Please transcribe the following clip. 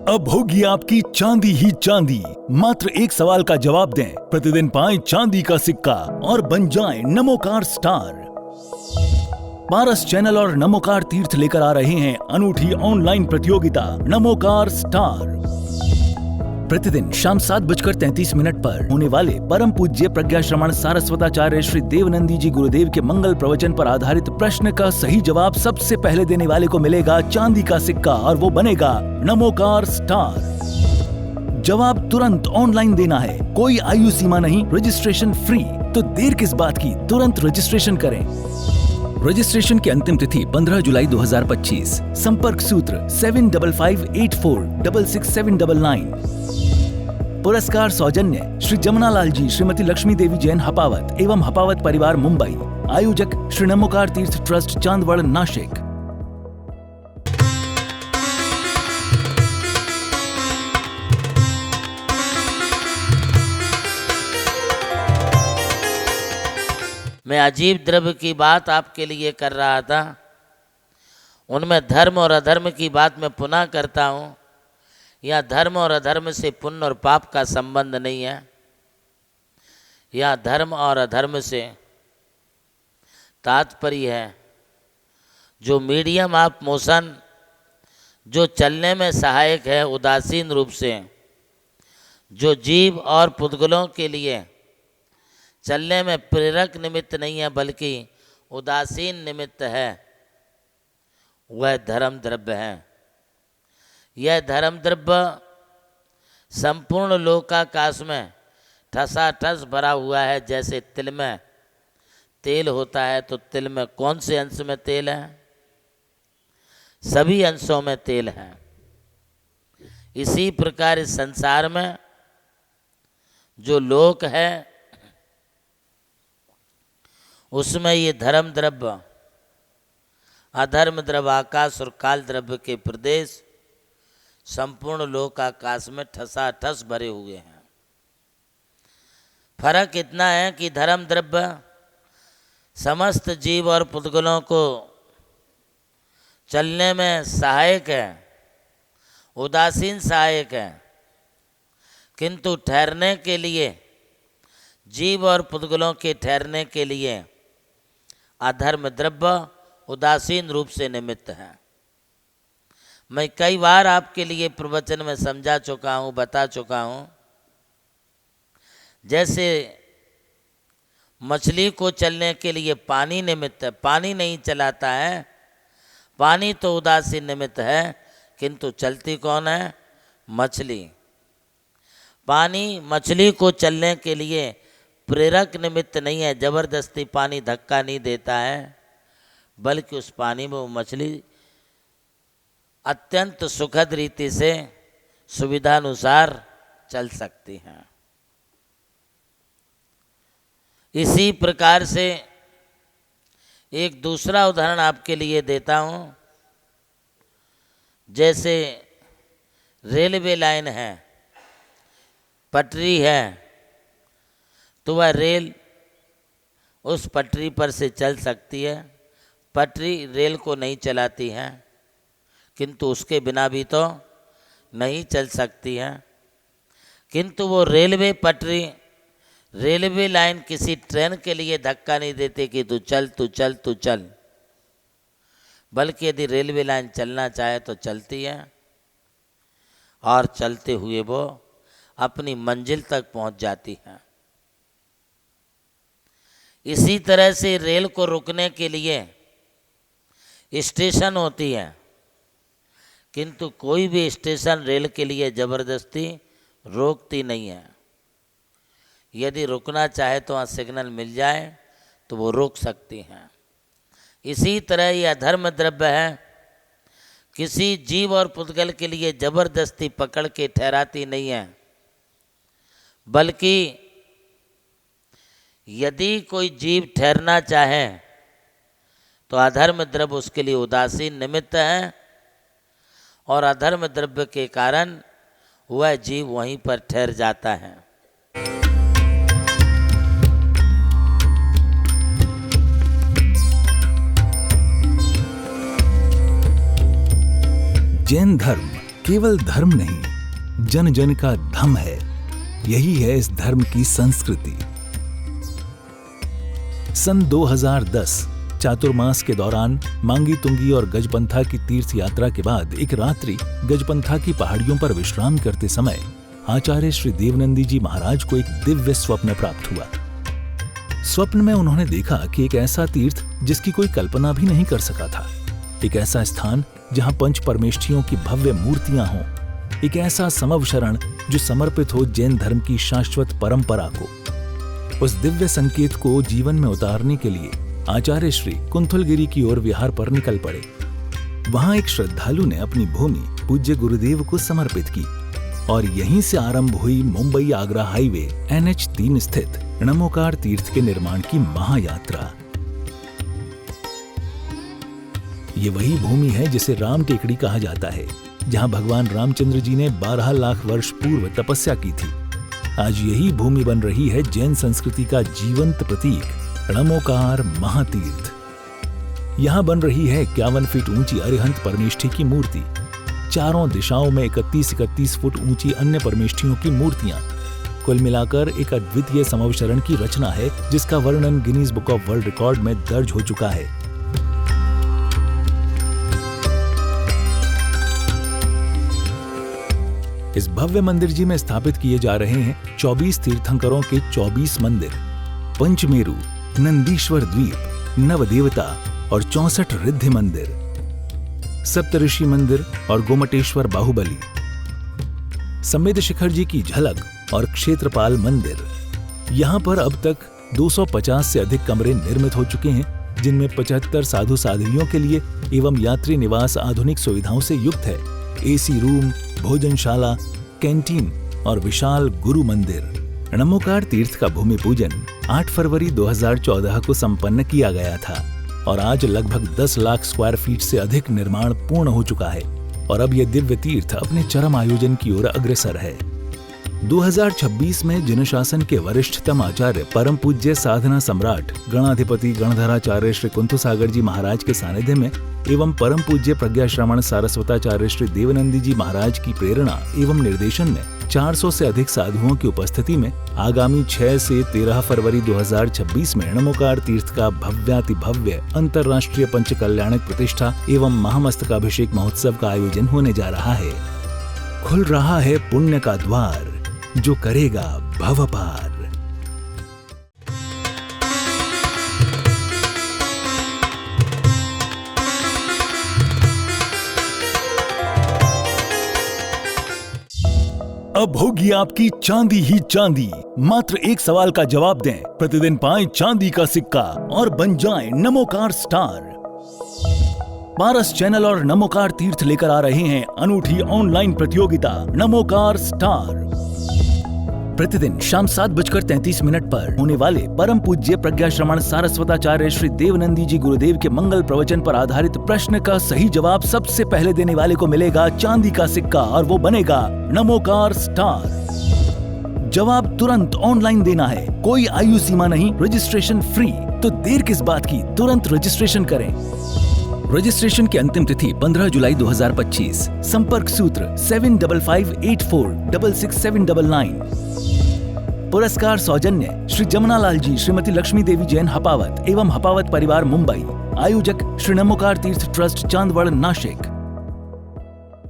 अब होगी आपकी चांदी ही चांदी। मात्र एक सवाल का जवाब दें, प्रतिदिन पाएं चांदी का सिक्का और बन जाएं नमोकार स्टार। पारस चैनल और नमोकार तीर्थ लेकर आ रहे हैं अनूठी ऑनलाइन प्रतियोगिता नमोकार स्टार। प्रतिदिन शाम 7:33 पर होने वाले परम पूज्य प्रज्ञा श्रमण सारस्वताचार्य श्री देवनंदी जी गुरुदेव के मंगल प्रवचन पर आधारित प्रश्न का सही जवाब सबसे पहले देने वाले को मिलेगा चांदी का सिक्का और वो बनेगा नमोकार स्टार। जवाब तुरंत ऑनलाइन देना है, कोई आयु सीमा नहीं, रजिस्ट्रेशन फ्री। तो देर किस बात की, तुरंत रजिस्ट्रेशन करें। रजिस्ट्रेशन की अंतिम तिथि 15 जुलाई 2025। संपर्क सूत्र 7558466799। पुरस्कार सौजन्य श्री जमुनालाल जी, श्रीमती लक्ष्मी देवी जैन हपावत एवं हपावत परिवार मुंबई। आयोजक श्री नमोकार तीर्थ ट्रस्ट चांदवड़ नाशिक। मैं अजीब द्रव्य की बात आपके लिए कर रहा था, उनमें धर्म और अधर्म की बात मैं पुनः करता हूँ। यहाँ धर्म और अधर्म से पुण्य और पाप का संबंध नहीं है। यहाँ धर्म और अधर्म से तात्पर्य है जो मीडियम ऑफ मोशन, जो चलने में सहायक है उदासीन रूप से, जो जीव और पुद्गलों के लिए चलने में प्रेरक निमित्त नहीं है बल्कि उदासीन निमित्त है, वह धर्म द्रव्य है। यह धर्म द्रव्य संपूर्ण लोकाकाश में ठसाठस भरा हुआ है। जैसे तिल में तेल होता है तो तिल में कौन से अंश में तेल है? सभी अंशों में तेल है। इसी प्रकार इस संसार में जो लोक है उसमें ये धर्म द्रव्य, अधर्म द्रव्य, आकाश और काल द्रव्य के प्रदेश संपूर्ण लोक आकाश में ठसाठस भरे हुए हैं। फर्क इतना है कि धर्म द्रव्य समस्त जीव और पुद्गलों को चलने में सहायक है, उदासीन सहायक है, किंतु ठहरने के लिए, जीव और पुद्गलों के ठहरने के लिए अधर्म द्रव्य उदासीन रूप से निमित्त है। मैं कई बार आपके लिए प्रवचन में समझा चुका हूँ, बता चुका हूँ। जैसे मछली को चलने के लिए पानी निमित्त है, पानी नहीं चलाता है, पानी तो उदासीन निमित्त है, किंतु चलती कौन है? मछली। पानी मछली को चलने के लिए प्रेरक निमित्त नहीं है, जबरदस्ती पानी धक्का नहीं देता है, बल्कि उस पानी में वो मछली अत्यंत सुखद रीति से सुविधानुसार चल सकती हैं। इसी प्रकार से एक दूसरा उदाहरण आपके लिए देता हूँ। जैसे रेलवे लाइन है, पटरी है, तो वह रेल उस पटरी पर से चल सकती है। पटरी रेल को नहीं चलाती है, किंतु उसके बिना भी तो नहीं चल सकती है। किंतु वो रेलवे पटरी, रेलवे लाइन किसी ट्रेन के लिए धक्का नहीं देते कि तू चल तू चल तू चल, बल्कि यदि रेलवे लाइन चलना चाहे तो चलती है और चलते हुए वो अपनी मंजिल तक पहुंच जाती है। इसी तरह से रेल को रुकने के लिए स्टेशन होती है, किंतु कोई भी स्टेशन रेल के लिए ज़बरदस्ती रोकती नहीं है। यदि रुकना चाहे तो वहाँ सिग्नल मिल जाए तो वो रोक सकती हैं। इसी तरह यह अधर्म द्रव्य है, किसी जीव और पुद्गल के लिए ज़बरदस्ती पकड़ के ठहराती नहीं है, बल्कि यदि कोई जीव ठहरना चाहे तो अधर्म द्रव्य उसके लिए उदासीन निमित्त है, और अधर्म द्रव्य के कारण वह जीव वहीं पर ठहर जाता है। जैन धर्म केवल धर्म नहीं, जन जन का धम है। यही है इस धर्म की संस्कृति। सन 2010 चातुर्मास के दौरान मांगी तुंगी और गजपंथा की तीर्थ यात्रा के बाद एक रात्रि गजपंथा की पहाड़ियों पर विश्राम करते समय आचार्य श्री देवनंदी जी महाराज को एक दिव्य स्वप्न प्राप्त हुआ। स्वप्न में उन्होंने देखा कि एक ऐसा तीर्थ जिसकी कोई कल्पना भी नहीं कर सका था, एक ऐसा स्थान जहां पंच परमेष्ठियों की भव्य मूर्तियां हों, एक ऐसा समव शरण जो समर्पित हो जैन धर्म की शाश्वत परंपरा को। उस दिव्य संकेत को जीवन में उतारने के लिए आचार्य श्री कुंथलगिरी की ओर विहार पर निकल पड़े। वहां एक श्रद्धालु ने अपनी भूमि पूज्य गुरुदेव को समर्पित की और यहीं से आरंभ हुई मुंबई आगरा हाईवे NH3 स्थित नमोकार तीर्थ के निर्माण की महायात्रा। ये वही भूमि है जिसे राम टेकड़ी कहा जाता है, जहां भगवान रामचंद्र जी ने 12 लाख वर्ष पूर्व तपस्या की थी। आज यही भूमि बन रही है जैन संस्कृति का जीवंत प्रतीक नमोकार महातीर्थ। यहां बन रही है 51 फीट ऊंची अरिहंत परमेष्ठी की मूर्ति, चारों दिशाओं में 31-31 फुट ऊंची अन्य परमेष्ठियों की मूर्तियां। कुल मिलाकर एक अद्वितीय समव शरण की रचना है जिसका वर्णन Guinness book of world record में दर्ज हो चुका है। इस भव्य मंदिर जी में स्थापित किए जा रहे हैं 24 तीर्थंकरों के 24 मंदिर, पंचमेरु, नंदीश्वर द्वीप, नवदेवता और 64 रिद्धि मंदिर, सप्तऋषि मंदिर और गोमटेश्वर बाहुबली, संमेद शिखर जी की झलक और क्षेत्रपाल मंदिर। यहाँ पर अब तक 250 से अधिक कमरे निर्मित हो चुके हैं, जिनमें 75 साधु साध्वियों के लिए एवं यात्री निवास आधुनिक सुविधाओं से युक्त है। AC रूम, भोजनशाला, कैंटीन और विशाल गुरु मंदिर। नमोकार तीर्थ का भूमि पूजन 8 फरवरी 2014 को संपन्न किया गया था और आज लगभग 10 लाख स्क्वायर फीट से अधिक निर्माण पूर्ण हो चुका है और अब यह दिव्य तीर्थ अपने चरम आयोजन की ओर अग्रसर है। 2026 में जिन शासन के वरिष्ठतम आचार्य परम पूज्य साधना सम्राट गणाधिपति गणधराचार्य श्री कुंथु सागर जी महाराज के सानिध्य में एवं परम पूज्य प्रज्ञा श्रवण सारस्वताचार्य श्री देवनंदी जी महाराज की प्रेरणा एवं निर्देशन में 400 से अधिक साधुओं की उपस्थिति में आगामी 6 से 13 फरवरी 2026 में नमोकार तीर्थ का भव्याति भव्य अंतर्राष्ट्रीय पंच कल्याणक प्रतिष्ठा एवं महामस्तकाभिषेक महोत्सव का आयोजन होने जा रहा है। खुल रहा है पुण्य का द्वार जो करेगा भव पार। अब होगी आपकी चांदी ही चांदी। मात्र एक सवाल का जवाब दें, प्रतिदिन पाएं चांदी का सिक्का और बन जाएं नमोकार स्टार। पारस चैनल और नमोकार तीर्थ लेकर आ रहे हैं अनूठी ऑनलाइन प्रतियोगिता नमोकार स्टार। प्रतिदिन शाम 7:33 पर होने वाले परम पूज्य प्रज्ञा श्रवण सारस्वताचार्य श्री देवनंदी जी गुरुदेव के मंगल प्रवचन पर आधारित प्रश्न का सही जवाब सबसे पहले देने वाले को मिलेगा चांदी का सिक्का और वो बनेगा नमोकार स्टार। जवाब तुरंत ऑनलाइन देना है, कोई आयु सीमा नहीं, रजिस्ट्रेशन फ्री। तो देर किस बात की, तुरंत रजिस्ट्रेशन करें। रजिस्ट्रेशन की अंतिम तिथि 15 जुलाई 2025। संपर्क सूत्र 7554666799। पुरस्कार सौजन्य श्री जमुना लाल जी, श्रीमती लक्ष्मी देवी जैन हपावत एवं हपावत परिवार मुंबई। आयोजक श्री नमोकार तीर्थ ट्रस्ट चांदवड़ नाशिक।